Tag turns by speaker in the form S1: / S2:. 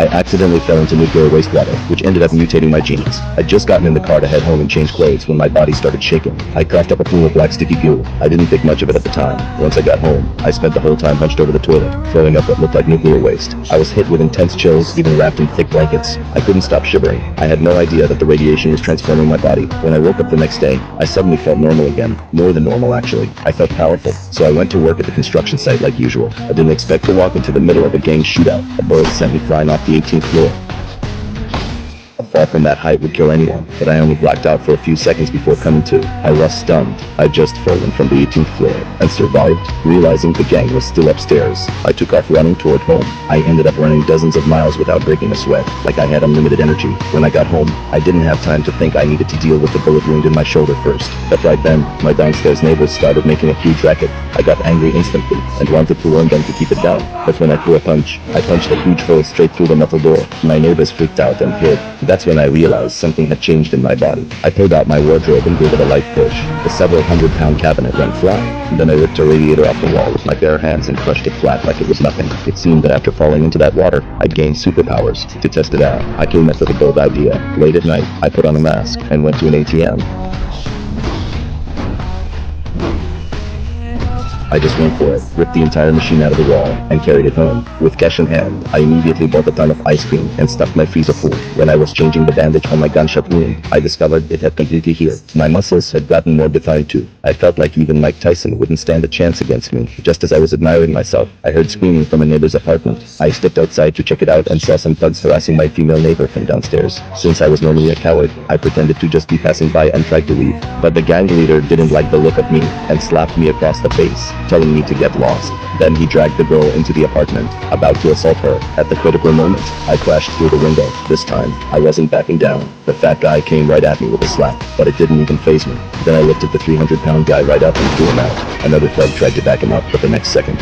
S1: I accidentally fell into nuclear wastewater, which ended up mutating my genes. I'd just gotten in the car to head home and change clothes when my body started shaking. I coughed up a pool of black sticky fuel. I didn't think much of it at the time. Once I got home, I spent the whole time hunched over the toilet, throwing up what looked like nuclear waste. I was hit with intense chills, even wrapped in thick blankets. I couldn't stop shivering. I had no idea that the radiation was transforming my body. When I woke up the next day, I suddenly felt normal again. More than normal, actually. I felt powerful. So I went to work at the construction site like usual. I didn't expect to walk into the middle of a gang shootout. A bullet sent me flying off the 18th floor. A fall from that height would kill anyone, but I only blacked out for a few seconds before coming to. I was stunned. I'd just fallen from the 18th floor and survived, realizing the gang was still upstairs. I took off running toward home. I ended up running dozens of miles without breaking a sweat, like I had unlimited energy. When I got home, I didn't have time to think I needed to deal with the bullet wound in my shoulder first. But right then, my downstairs neighbors started making a huge racket. I got angry instantly and wanted to warn them to keep it down. But when I threw a punch, I punched a huge hole straight through the metal door. My neighbors freaked out and hid. That's when I realized something had changed in my body. I pulled out my wardrobe and gave it a light push. The several hundred-pound cabinet went flying. Then I ripped a radiator off the wall with my bare hands and crushed it flat like it was nothing. It seemed that after falling into that water, I'd gained superpowers. To test it out, I came up with a bold idea. Late at night, I put on a mask and went to an ATM. I just went for it, ripped the entire machine out of the wall, and carried it home. With cash in hand, I immediately bought a ton of ice cream and stuffed my freezer full. When I was changing the bandage on my gunshot wound, I discovered it had completely healed. My muscles had gotten more defined too. I felt like even Mike Tyson wouldn't stand a chance against me. Just as I was admiring myself, I heard screaming from a neighbor's apartment. I stepped outside to check it out and saw some thugs harassing my female neighbor from downstairs. Since I was normally a coward, I pretended to just be passing by and tried to leave. But the gang leader didn't like the look of me and slapped me across the face, telling me to get lost. Then he dragged the girl into the apartment, about to assault her. At the critical moment, I crashed through the window. This time, I wasn't backing down. The fat guy came right at me with a slap, but it didn't even faze me. Then I lifted the 300-pound guy right up and threw him out. Another thug tried to back him up, but the next second,